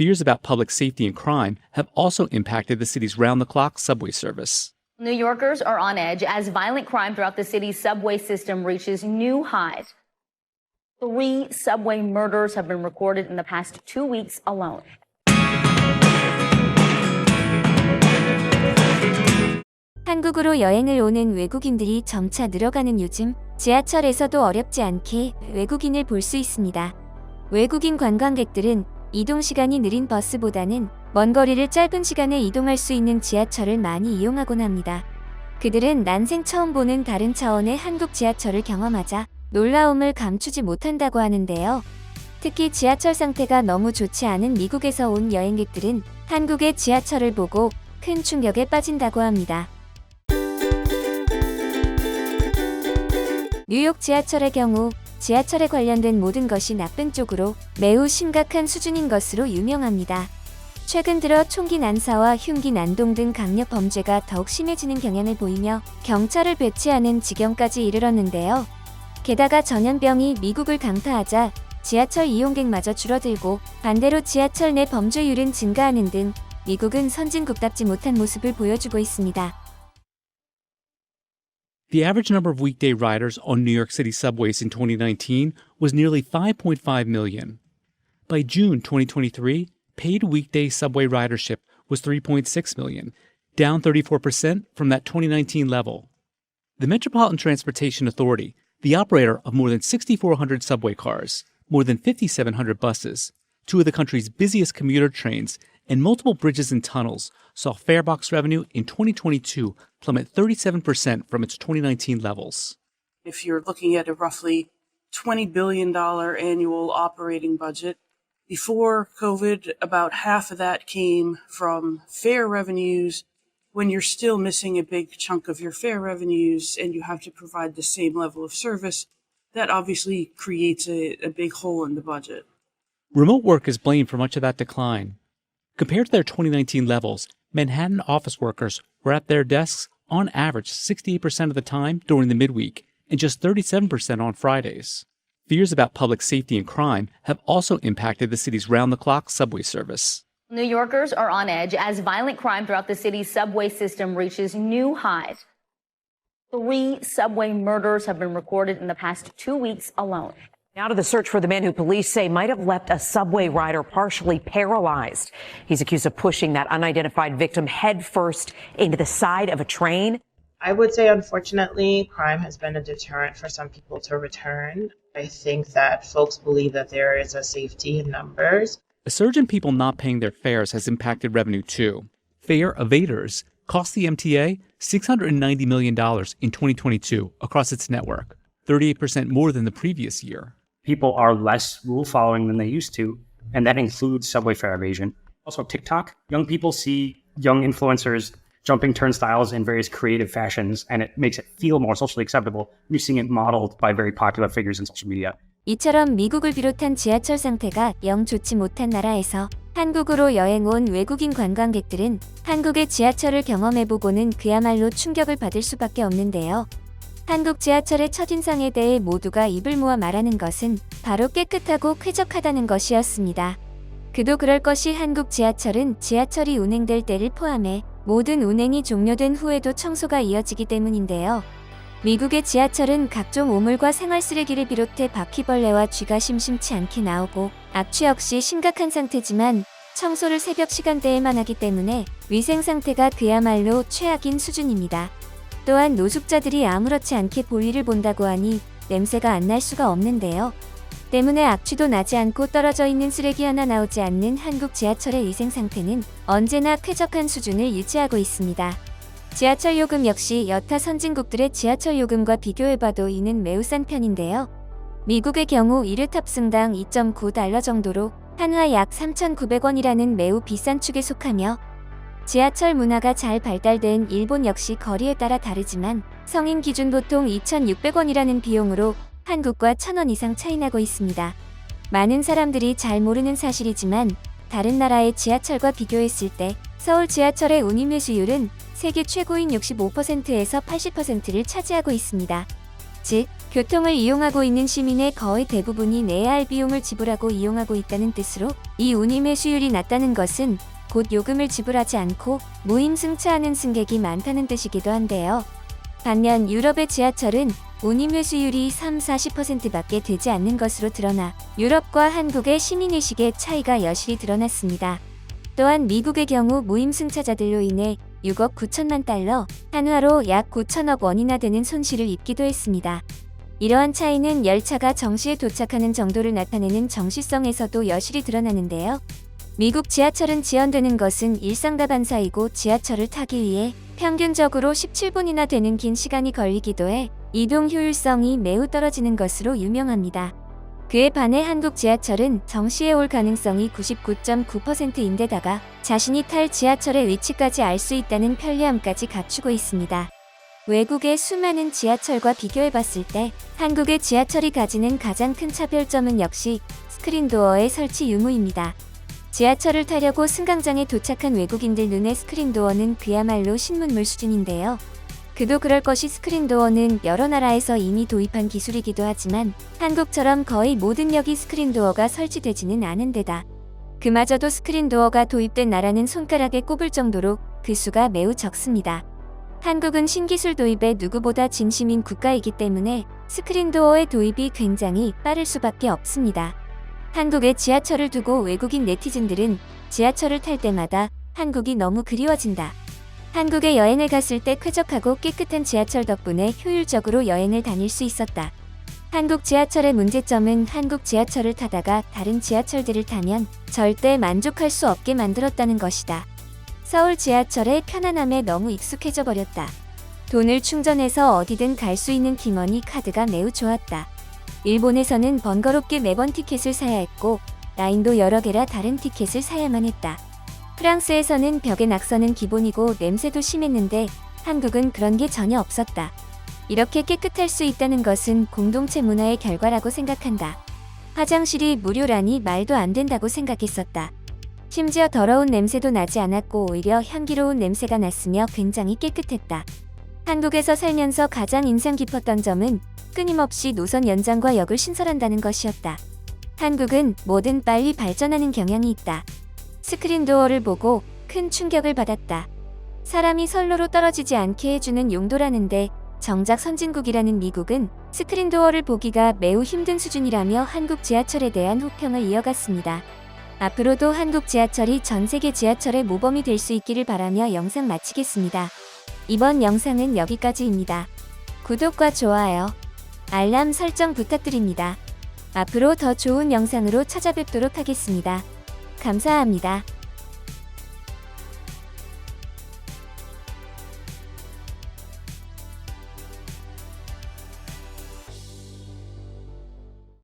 Fears about public safety and crime have also impacted the city's round-the-clock subway service. New Yorkers are on edge as violent crime throughout the city's subway system reaches new highs. 3 subway murders have been recorded in the past 2 weeks alone. 한국으로 여행을 오는 외국인들이 점차 늘어가는 요즘, 지하철에서도 어렵지 않게 외국인을 볼 수 있습니다. 외국인 관광객들은 이동 시간이 느린 버스보다는 먼 거리를 짧은 시간에 이동할 수 있는 지하철을 많이 이용하곤 합니다. 그들은 난생 처음 보는 다른 차원의 한국 지하철을 경험하자 놀라움을 감추지 못한다고 하는데요. 특히 지하철 상태가 너무 좋지 않은 미국에서 온 여행객들은 한국의 지하철을 보고 큰 충격에 빠진다고 합니다. 뉴욕 지하철의 경우 지하철에 관련된 모든 것이 나쁜 쪽으로 매우 심각한 수준인 것으로 유명합니다. 최근 들어 총기 난사와 흉기 난동 등 강력 범죄가 더욱 심해지는 경향을 보이며 경찰을 배치하는 지경까지 이르렀는데요. 게다가 전염병이 미국을 강타하자 지하철 이용객마저 줄어들고 반대로 지하철 내 범죄율은 증가하는 등 미국은 선진국답지 못한 모습을 보여주고 있습니다. The average number of weekday riders on New York City subways in 2019 was nearly 5.5 million. By June 2023, paid weekday subway ridership was 3.6 million, down 34% from that 2019 level. The Metropolitan Transportation Authority, the operator of more than 6,400 subway cars, more than 5,700 buses, 2 of the country's busiest commuter trains, and multiple bridges and tunnels, saw farebox revenue in 2022 plummet 37% from its 2019 levels. If you're looking at a roughly $20 billion annual operating budget, before COVID, about half of that came from fare revenues. When you're still missing a big chunk of your fare revenues and you have to provide the same level of service, that obviously creates a big hole in the budget. Remote work is blamed for much of that decline. Compared to their 2019 levels, Manhattan office workers were at their desks on average 68% of the time during the midweek and just 37% on Fridays. Fears about public safety and crime have also impacted the city's round-the-clock subway service. New Yorkers are on edge as violent crime throughout the city's subway system reaches new highs. 3 subway murders have been recorded in the past 2 weeks alone. Now to the search for the man who police say might have left a subway rider partially paralyzed. He's accused of pushing that unidentified victim headfirst into the side of a train. I would say, unfortunately, crime has been a deterrent for some people to return. I think that folks believe that there is a safety in numbers. A surge in people not paying their fares has impacted revenue too. Fare evaders cost the MTA $690 million in 2022 across its network, 38% more than the previous year. People are less rule following than they used to, and that includes subway fare evasion. Also, TikTok. Young people see young influencers jumping turnstiles in various creative fashions, and it makes it feel more socially acceptable. You're seeing it modeled by very popular figures in social media. 이처럼 미국을 비롯한 지하철 상태가 영 좋지 못한 나라에서 한국으로 여행 온 외국인 관광객들은 한국의 지하철을 경험해보고는 그야말로 충격을 받을 수밖에 없는데요. 한국 지하철의 첫인상에 대해 모두가 입을 모아 말하는 것은 바로 깨끗하고 쾌적하다는 것이었습니다. 그도 그럴 것이 한국 지하철은 지하철이 운행될 때를 포함해 모든 운행이 종료된 후에도 청소가 이어지기 때문인데요. 미국의 지하철은 각종 오물과 생활쓰레기를 비롯해 바퀴벌레와 쥐가 심심치 않게 나오고 악취 역시 심각한 상태지만 청소를 새벽 시간대에만 하기 때문에 위생 상태가 그야말로 최악인 수준입니다. 또한 노숙자들이 아무렇지 않게 볼일을 본다고 하니 냄새가 안 날 수가 없는데요. 때문에 악취도 나지 않고 떨어져 있는 쓰레기 하나 나오지 않는 한국 지하철의 위생 상태는 언제나 쾌적한 수준을 유지하고 있습니다. 지하철 요금 역시 여타 선진국들의 지하철 요금과 비교해봐도 이는 매우 싼 편인데요. 미국의 경우 1회 탑승당 2.9달러 정도로 한화 약 3,900원이라는 매우 비싼 축에 속하며 지하철 문화가 잘 발달된 일본 역시 거리에 따라 다르지만 성인 기준 보통 2,600원이라는 비용으로 한국과 1,000원 이상 차이나고 있습니다. 많은 사람들이 잘 모르는 사실이지만 다른 나라의 지하철과 비교했을 때 서울 지하철의 운임 회수율은 세계 최고인 65%에서 80%를 차지하고 있습니다. 즉, 교통을 이용하고 있는 시민의 거의 대부분이 내야 할 비용을 지불하고 이용하고 있다는 뜻으로 이 운임 회수율이 낮다는 것은 곧 요금을 지불하지 않고 무임승차하는 승객이 많다는 뜻이기도 한데요. 반면 유럽의 지하철은 운임 회수율이 30-40%밖에 되지 않는 것으로 드러나 유럽과 한국의 시민의식의 차이가 여실히 드러났습니다. 또한 미국의 경우 무임승차자들로 인해 6억 9천만 달러, 한화로 약 9천억 원이나 되는 손실을 입기도 했습니다. 이러한 차이는 열차가 정시에 도착하는 정도를 나타내는 정시성에서도 여실히 드러나는데요. 미국 지하철은 지연되는 것은 일상다반사이고 지하철을 타기 위해 평균적으로 17분이나 되는 긴 시간이 걸리기도 해 이동 효율성이 매우 떨어지는 것으로 유명합니다. 그에 반해 한국 지하철은 정시에 올 가능성이 99.9%인데다가 자신이 탈 지하철의 위치까지 알 수 있다는 편리함까지 갖추고 있습니다. 외국의 수많은 지하철과 비교해봤을 때 한국의 지하철이 가지는 가장 큰 차별점은 역시 스크린도어의 설치 유무입니다. 지하철을 타려고 승강장에 도착한 외국인들 눈에 스크린도어는 그야말로 신문물 수준인데요. 그도 그럴 것이 스크린도어는 여러 나라에서 이미 도입한 기술이기도 하지만 한국처럼 거의 모든 역이 스크린도어가 설치되지는 않은 데다 그마저도 스크린도어가 도입된 나라는 손가락에 꼽을 정도로 그 수가 매우 적습니다. 한국은 신기술 도입에 누구보다 진심인 국가이기 때문에 스크린도어의 도입이 굉장히 빠를 수밖에 없습니다. 한국의 지하철을 두고 외국인 네티즌들은 지하철을 탈 때마다 한국이 너무 그리워진다. 한국에 여행을 갔을 때 쾌적하고 깨끗한 지하철 덕분에 효율적으로 여행을 다닐 수 있었다. 한국 지하철의 문제점은 한국 지하철을 타다가 다른 지하철들을 타면 절대 만족할 수 없게 만들었다는 것이다. 서울 지하철의 편안함에 너무 익숙해져 버렸다. 돈을 충전해서 어디든 갈 수 있는 킹머니 카드가 매우 좋았다. 일본에서는 번거롭게 매번 티켓을 사야 했고 라인도 여러 개라 다른 티켓을 사야만 했다. 프랑스에서는 벽에 낙서는 기본이고 냄새도 심했는데 한국은 그런 게 전혀 없었다. 이렇게 깨끗할 수 있다는 것은 공동체 문화의 결과라고 생각한다. 화장실이 무료라니 말도 안 된다고 생각했었다. 심지어 더러운 냄새도 나지 않았고 오히려 향기로운 냄새가 났으며 굉장히 깨끗했다. 한국에서 살면서 가장 인상 깊었던 점은 끊임없이 노선 연장과 역을 신설한다는 것이었다. 한국은 뭐든 빨리 발전하는 경향이 있다. 스크린도어를 보고 큰 충격을 받았다. 사람이 선로로 떨어지지 않게 해주는 용도라는데 정작 선진국이라는 미국은 스크린도어를 보기가 매우 힘든 수준이라며 한국 지하철에 대한 호평을 이어갔습니다. 앞으로도 한국 지하철이 전 세계 지하철의 모범이 될 수 있기를 바라며 영상 마치겠습니다. 이번 영상은 여기까지입니다. 구독과 좋아요, 알람 설정 부탁드립니다. 앞으로 더 좋은 영상으로 찾아뵙도록 하겠습니다. 감사합니다.